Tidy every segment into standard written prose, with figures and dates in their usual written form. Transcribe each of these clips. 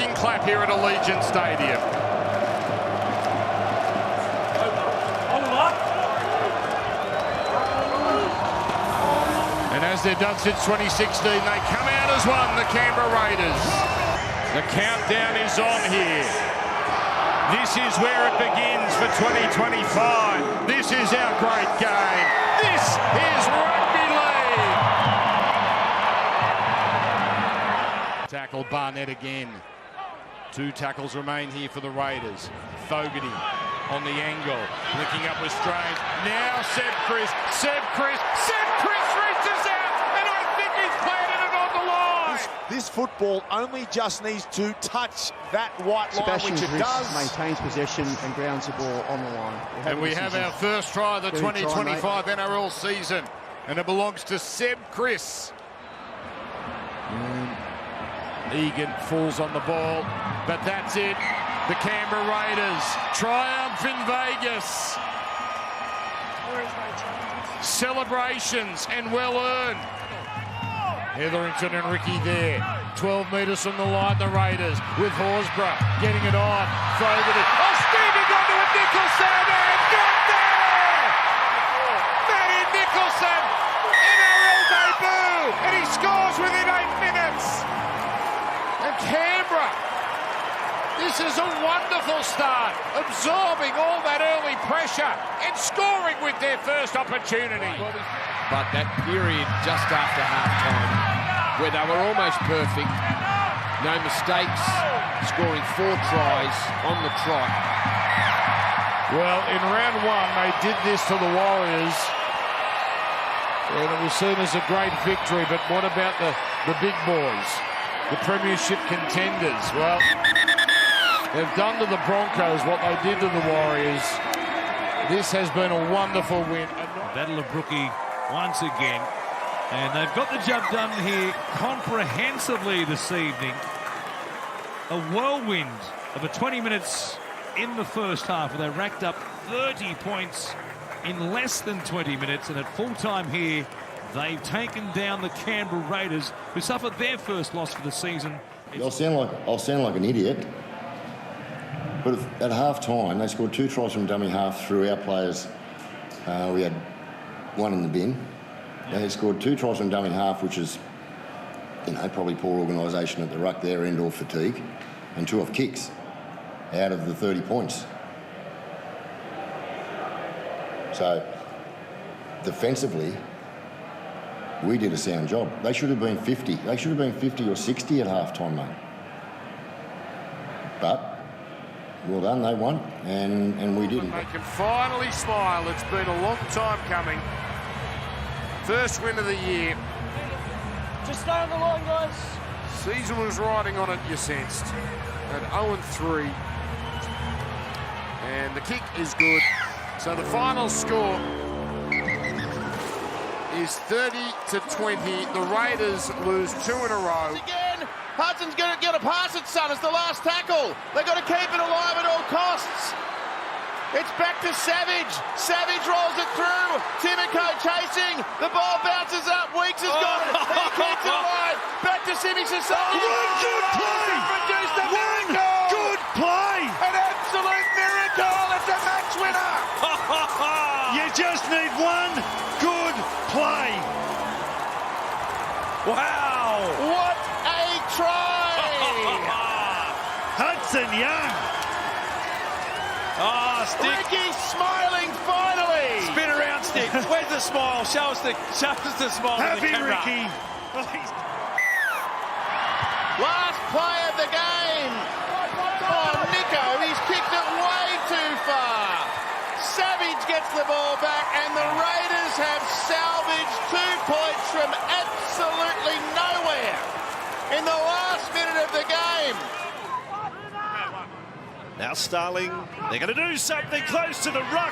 rocking clap here at Allegiant Stadium. And as they've done since 2016, they come out as one, the Canberra Raiders. The countdown is on here. This is where it begins for 2025. This is our great game. This is Rugby League. Tackle Barnett again. 2 tackles remain here for the Raiders. Fogarty on the angle, linking up with Strange. Now Seb Chris reaches out, and I think he's planted it on the line. This football only just needs to touch that white line, which it does. Maintains possession and grounds the ball on the line. And we have our first try of the 2025 NRL season, and it belongs to Seb Chris. Egan falls on the ball, but that's it. The Canberra Raiders triumph in Vegas. Celebrations and well earned. Hetherington and Ricky there. 12 metres from the line, the Raiders with Horsburgh getting it on. Fogarty. Oh, steaming onto a Nicholson and got there! Matty Nicholson, NRL debut, and he scores within 8 minutes. And Canberra, this is a wonderful start, absorbing all that early pressure and scoring with their first opportunity. But that period just after half-time, where they were almost perfect, no mistakes, scoring 4 tries on the trot. Well, in round 1, they did this to the Warriors, and it was seen as a great victory, but what about the big boys, the premiership contenders? Well, they've done to the Broncos what they did to the Warriors. This has been a wonderful win. Battle of Brookie once again. And they've got the job done here comprehensively this evening. A whirlwind of a 20 minutes in the first half where they racked up 30 points in less than 20 minutes. And at full time here, they've taken down the Canberra Raiders, who suffered their first loss for the season. I'll sound like an idiot, but at half-time, they scored 2 tries from dummy half through our players. We had 1 in the bin. They scored 2 tries from dummy half, which is, probably poor organisation at the ruck there, end or fatigue, and 2 off kicks out of the 30 points. So, defensively, we did a sound job. They should have been 50. They should have been 50 or 60 at half-time, mate. But, well done, they won, and we didn't. They can finally smile. It's been a long time coming. First win of the year. Just stay on the line, guys. Season was riding on it, you sensed. At 0-3. And the kick is good. So the final score is 30-20. The Raiders lose 2 in a row. Again, Hudson's going to get a pass at Sun as the last tackle. They've got to keep it alive at all costs. It's back to Savage. Savage rolls it through. Timoko chasing. The ball bounces up. Weeks has got it. He keeps it alive. Back to Simi Sasaki. Good play. Produced a miracle. Good play. An absolute miracle. It's a match winner. You just need one good play. Wow. What a try. Hudson Young. Stick. Ricky's smiling finally. Spin around, Stick. Where's the smile? Show us the smile. Happy the camera. Ricky. Last play of the game. Oh, Nico, he's kicked it way too far. Savage gets the ball back, and the Raiders have salvaged 2 points from absolutely nowhere in the last minute of the game. Now Starling, they're going to do something close to the ruck.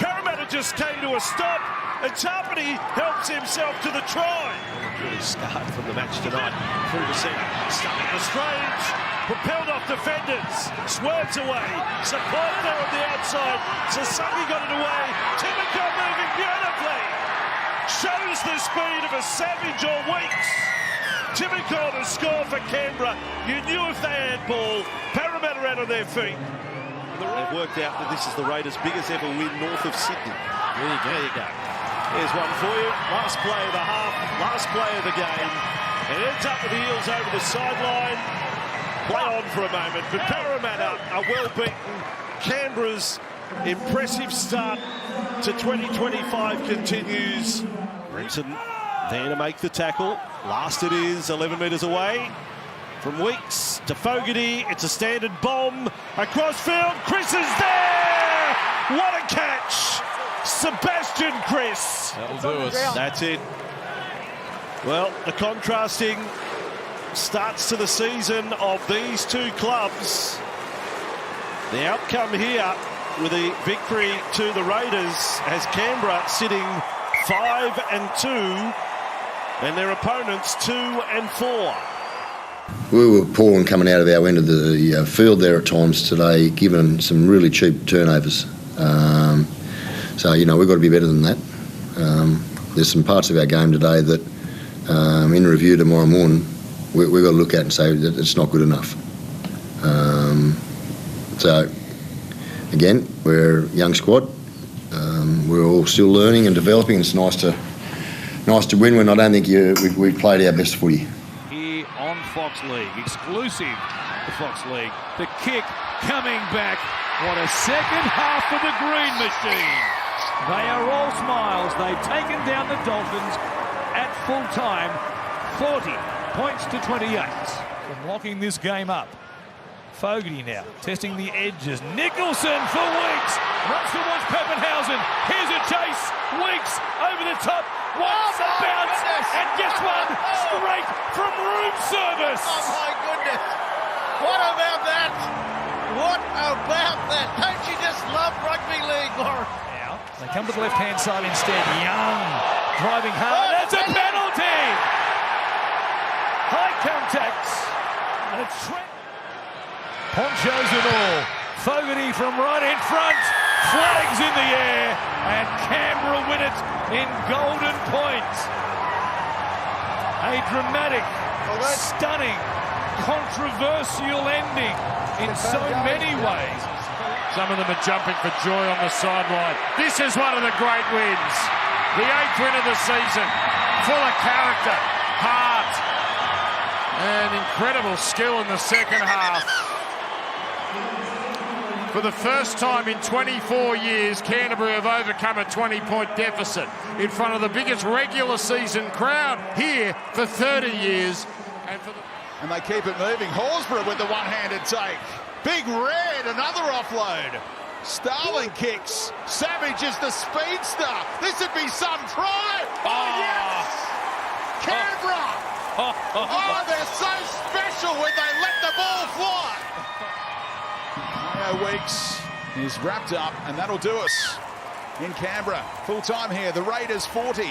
Parramatta just came to a stop, and Tarpany helps himself to the try. Really scarred from the match tonight. Through the centre, starting the Strange, propelled off defenders, swerves away. Support there on the outside. Sasaki got it away. Timoko moving beautifully. Shows the speed of a Savage or Weeks. Typical to score for Canberra. You knew if they had ball, Parramatta out on their feet. They've worked out that this is the Raiders' biggest ever win north of Sydney. There you go. Here's one for you. Last play of the half, last play of the game. It ends up with the Eels over the sideline. Play on for a moment, but Parramatta are well beaten. Canberra's impressive start to 2025 continues. Brenton there to make the tackle. Last it is, 11 metres away. From Weeks to Fogarty, it's a standard bomb. Across field, Chris is there! What a catch! Sebastian Chris. That'll do us. That's it. Well, the contrasting starts to the season of these two clubs. The outcome here with a victory to the Raiders has Canberra sitting 5-2 and their opponents 2-4. We were poor in coming out of our end of the field there at times today, given some really cheap turnovers. So, you know, we've got to be better than that. There's some parts of our game today that, in review tomorrow morning, we've got to look at and say that it's not good enough. So, again, we're a young squad. We're all still learning and developing. It's nice to win when I don't think we've played our best footy. Here on Fox League, exclusive to Fox League. The kick coming back. What a second half for the Green Machine. They are all smiles. They've taken down the Dolphins at full time. 40 points to 28. From locking this game up. Fogarty now testing the edges. Nicholson for Weeks. Runs towards Pappenhausen. Here's a chase. Weeks over the top. Wants a bounce. And gets one straight from room service. Oh my goodness. What about that? What about that? Don't you just love rugby league, Warren? Now they come to the left-hand side instead. Young driving hard. That's a penalty. High contact. And it's ponchos and all. Fogarty from right in front. Flags in the air. And Canberra win it in golden point. A dramatic, stunning, controversial ending in so many ways. Some of them are jumping for joy on the sideline. This is one of the great wins. The 8th win of the season. Full of character, heart, and incredible skill in the second half. For the first time in 24 years, Canterbury have overcome a 20-point deficit in front of the biggest regular season crowd here for 30 years. And they keep it moving. Horsburgh with the one-handed take. Big Red, another offload. Starling kicks. Savage is the speedster. This would be some try. Oh, yes! Canberra! Oh, they're so special when they let the ball fly. Weeks is wrapped up, and that'll do us in Canberra. Full time here. The Raiders 40,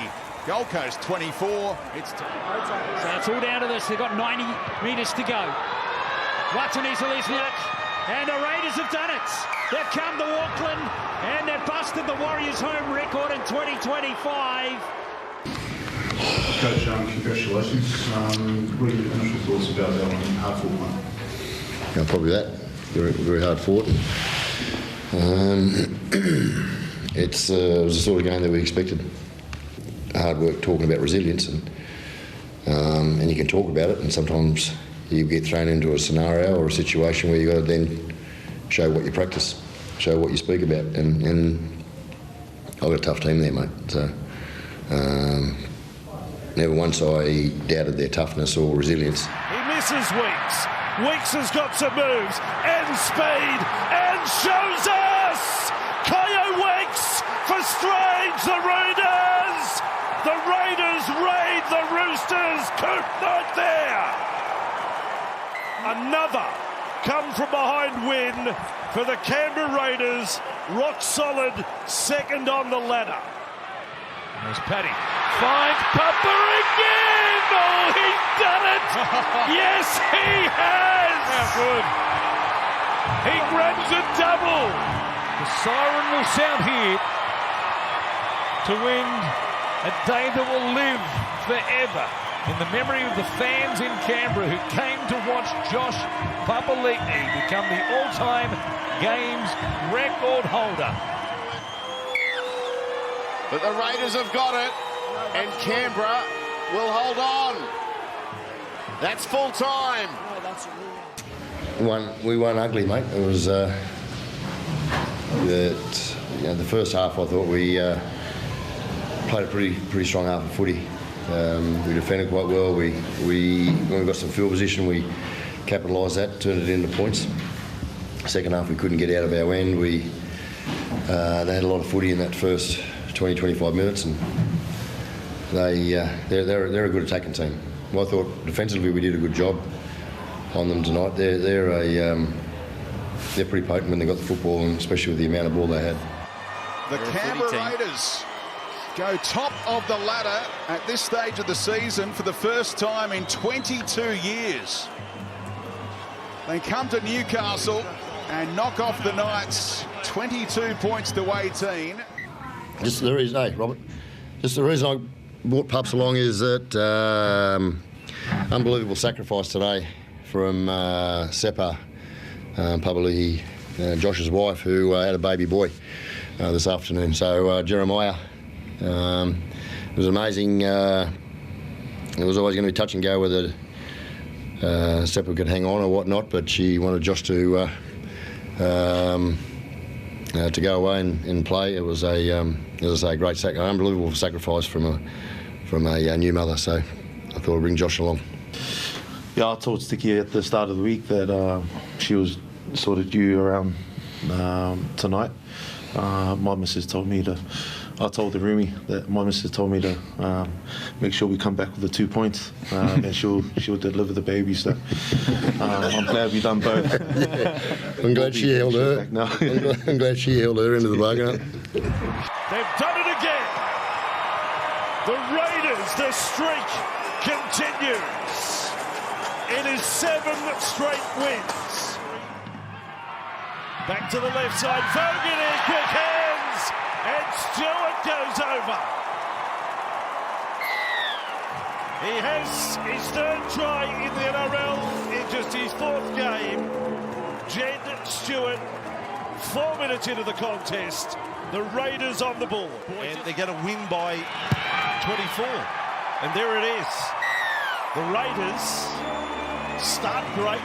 Gold Coast 24. So it's all down to this. They've got 90 metres to go. Watson is and the Raiders have done it. They've come to Auckland and they've busted the Warriors' home record in 2025. Coach, congratulations. What are your initial thoughts about that one? Hard fought one. Yeah, probably that. Very, very hard fought. It was the sort of game that we expected. Hard work talking about resilience, and you can talk about it, and sometimes you get thrown into a scenario or a situation where you've got to then show what you practice, show what you speak about, and I've got a tough team there, mate. So never once I doubted their toughness or resilience. He misses Weeks. Weeks has got some moves and speed and shows us Kyo Weeks for Strange the Raiders. The Raiders raid the Roosters. Coop not there. Another come from behind win for the Canberra Raiders. Rock solid, second on the ladder. There's Paddy. Finds Papa again! Oh, he's done it! Yes, he has! How good. He grabs a double. The siren will sound here to end a day that will live forever in the memory of the fans in Canberra who came to watch Josh Papali'i become the all-time games record holder. But the Raiders have got it, and Canberra will hold on. That's full time. We won ugly, mate. It was the first half. I thought we played a pretty strong half of footy. We defended quite well. When we got some field position, we capitalised that, turned it into points. Second half, we couldn't get out of our end. They had a lot of footy in that first 20-25 minutes, and they're a good attacking team. Well, I thought defensively we did a good job on them tonight. They're pretty potent when they got the football, and especially with the amount of ball they had. The Canberra Raiders go top of the ladder at this stage of the season for the first time in 22 years. They come to Newcastle and knock off the Knights 22 points to 18. Just the reason, hey, Robert, just the reason I brought Pups along is that unbelievable sacrifice today from Sepa Papali'i, Josh's wife, who had a baby boy this afternoon. So Jeremiah, it was amazing. It was always going to be touch and go whether Sepa could hang on or whatnot, but she wanted Josh to go away and play. It was a, as I say, great unbelievable sacrifice from a new mother. So I thought I'd bring Josh along. Yeah, I told Sticky at the start of the week that she was sort of due around tonight. My missus told me I told the roomie that my missus told me to make sure we come back with the 2 points, and she'll deliver the baby. So I'm glad we done both. Yeah. I'm glad she held her. I'm glad she held her into the bargain. They've done it again. The Raiders, the streak continues. It is 7 straight wins. Back to the left side, Fogarty, quick hands, and Stuart goes over. He has his 3rd try in the NRL in just his 4th game. Jed Stuart, 4 minutes into the contest, the Raiders on the ball. And they're going to win by 24. And there it is. The Raiders start great,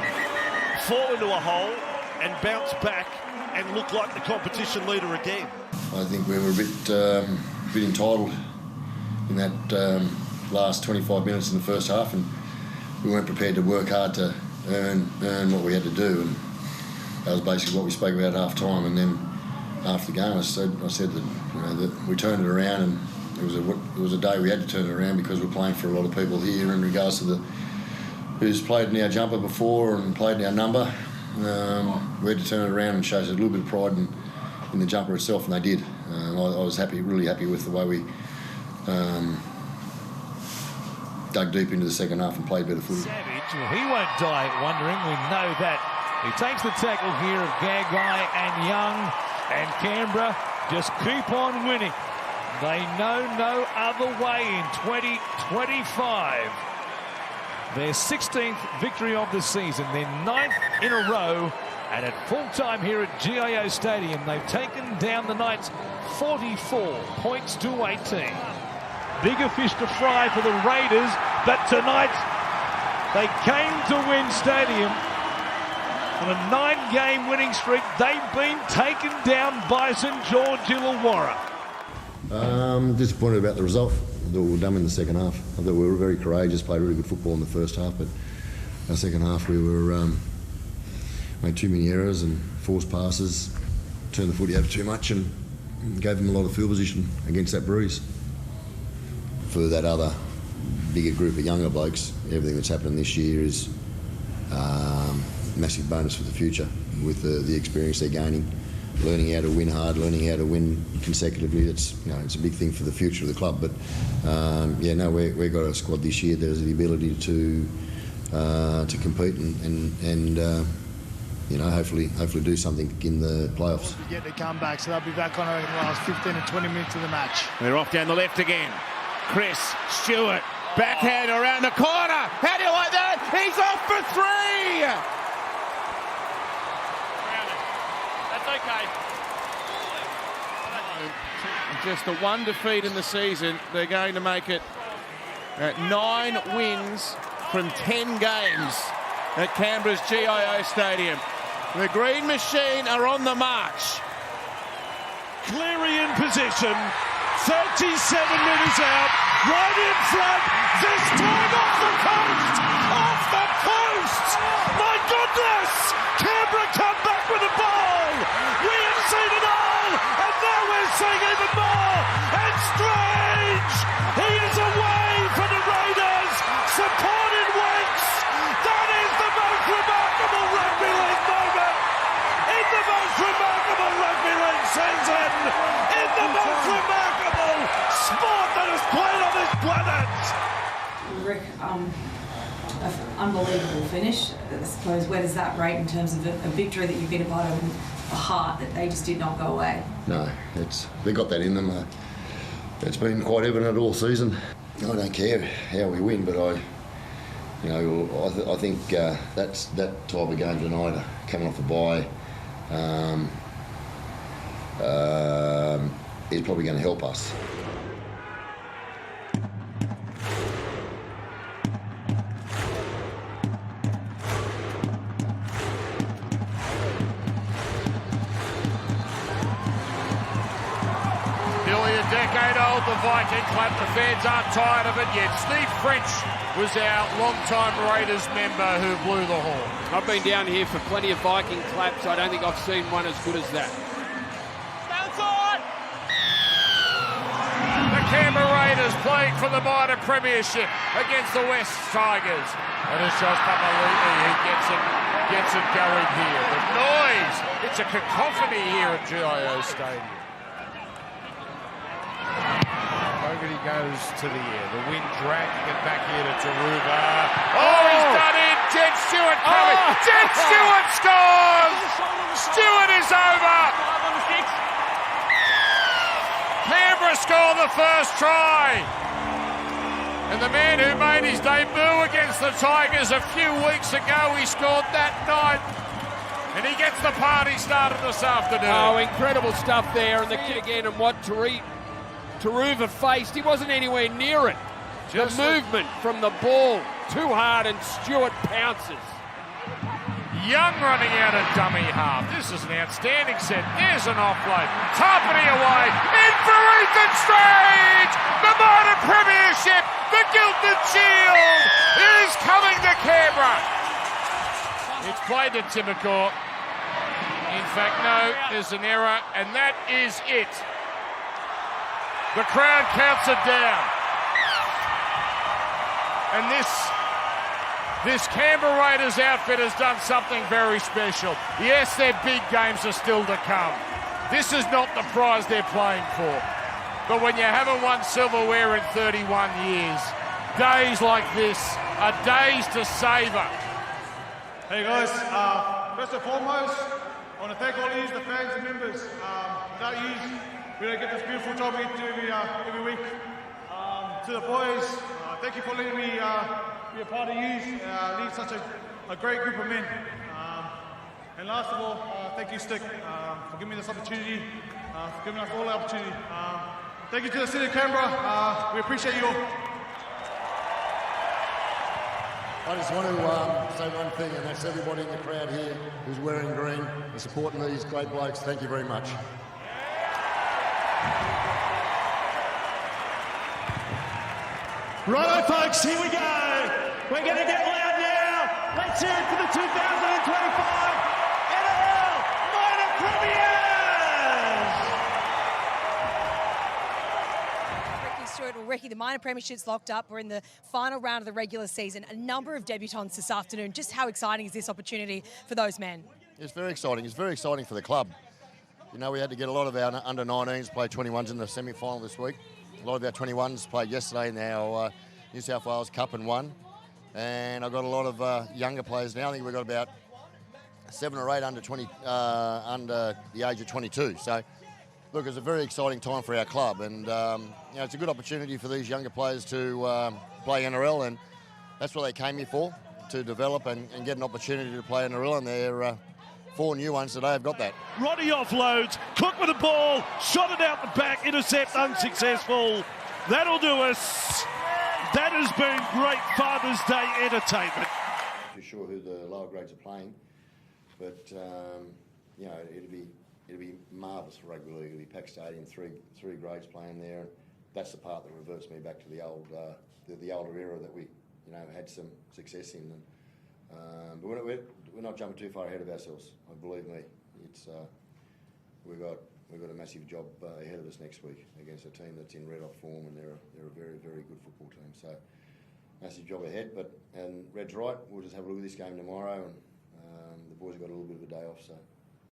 fall into a hole, and bounce back and look like the competition leader again. I think we were a bit entitled in that last 25 minutes in the first half, and we weren't prepared to work hard to earn what we had to do, and that was basically what we spoke about at half time. And then after the game, I said that, that we turned it around, and it was a day we had to turn it around because we're playing for a lot of people here in regards to who's played in our jumper before and played in our number. We had to turn it around and show us a little bit of pride in the jumper itself, and they did. I was really happy with the way we dug deep into the second half and played better footy. Savage, well, he won't die wondering, we know that. He takes the tackle here of Gagai and Young, and Canberra just keep on winning. They know no other way in 2025. Their 16th victory of the season, their 9th in a row, and at full time here at GIO Stadium, they've taken down the Knights 44 points to 18. Bigger fish to fry for the Raiders, but tonight they came to win Stadium. On a 9-game winning streak, they've been taken down by St George Illawarra. Disappointed about the result. I thought we were dumb in the second half. I thought we were very courageous, played really good football in the first half, but our second half we were made too many errors and forced passes, turned the footy over too much, and gave them a lot of field position against that Breeze. For that other bigger group of younger blokes, everything that's happening this year is massive bonus for the future with the experience they're gaining. Learning how to win hard, learning how to win consecutively. It's a big thing for the future of the club. But we've got a squad this year that has the ability to compete and hopefully do something in the playoffs. Get the comeback, so they'll be back on in the last 15 and 20 minutes of the match. They're off down the left again. Chris, Stuart, Backhand around the corner. How do you like that? He's off for 3. That's okay. Just the 1 defeat in the season. They're going to make it 9 wins from 10 games at Canberra's GIO Stadium. The Green Machine are on the march. Cleary in position, 37 metres out, right in front, this time off the coast! Off the coast! My goodness! Canberra come back with the ball! We have seen it all, and now we're seeing even more! And Strange! He is away for the Raiders! Supported Weeks! That is the most remarkable rugby league moment! In the most remarkable rugby league season! In the most remarkable sport that is played on this planet! Rick, unbelievable finish. I suppose, where does that rate in terms of a victory that you've been a part of and a heart that they just did not go away? No, they got that in them. It's been quite evident all season. I don't care how we win, but I think that's that type of game tonight, coming off a bye, is probably going to help us. Decade old, the Viking clap. The fans aren't tired of it yet. Steve French was our long-time Raiders member who blew the horn. I've been down here for plenty of Viking claps. I don't think I've seen one as good as that. The Canberra Raiders playing for the minor premiership against the West Tigers. And it's just Papali'i who gets it going here. The noise, it's a cacophony here at GIO Stadium. Fogarty goes to the air. The wind dragging it back here to Taruva. Oh, he's done it! Jed Stuart coming. Jed Stuart scores! Stuart is over! Canberra scored the first try. And the man who made his debut against the Tigers a few weeks ago, he scored that night. And he gets the party started this afternoon. Oh, incredible stuff there. And the kid again, and what Taruva faced, he wasn't anywhere near it. The movement from the ball, too hard, and Stuart pounces. Young running out of dummy half. This is an outstanding set. There's an offload. Tarpany away. In for Ethan Strange. The minor premiership. The Gilded Shield is coming to Canberra. It's played to Timacor. In fact, no, there's an error, and that is it. The crowd counts it down. And this Canberra Raiders outfit has done something very special. Yes, their big games are still to come. This is not the prize they're playing for. But when you haven't won silverware in 31 years, days like this are days to savour. Hey guys, first and foremost, I want to thank all of you, the fans and members. Without you, we don't get this beautiful job we get to do every week. To the boys, thank you for letting me be a part of you, lead such a great group of men. And last of all, thank you, Stick, for giving me this opportunity, for giving us all the opportunity. Thank you to the city of Canberra. We appreciate you all. I just want to say one thing, and that's everybody in the crowd here who's wearing green and supporting these great blokes. Thank you very much. Righto, folks, here we go. We're going to get loud now. Let's hear it for the 2025 NRL Minor Premiers. Ricky Stuart, well, Ricky, the minor premiership's locked up. We're in the final round of the regular season. A number of debutants this afternoon. Just how exciting is this opportunity for those men? It's very exciting. It's very exciting for the club. You know, we had to get a lot of our under-19s play 21s in the semi-final this week. A lot of our 21s played yesterday in our New South Wales Cup and won. And I've got a lot of younger players now. I think we've got about 7 or 8 under 20, under the age of 22. So Look, it's a very exciting time for our club, and it's a good opportunity for these younger players to play NRL, and that's what they came here for, to develop and get an opportunity to play NRL, and they're 4 new ones today have got that. Roddy offloads, Cook with the ball, shot it out the back, intercept unsuccessful. That'll do us. That has been great Father's Day entertainment. Not too sure who the lower grades are playing, but it'll be marvellous for rugby league. It'll be packed stadium, three grades playing there, and that's the part that reverts me back to the old, the older era that we, had some success in. And, but we're not jumping too far ahead of ourselves. Believe me, it's we've got a massive job ahead of us next week against a team that's in red-hot form, and they're a very, very good football team. So massive job ahead. And Red's right. We'll just have a look at this game tomorrow, and the boys have got a little bit of a day off. So.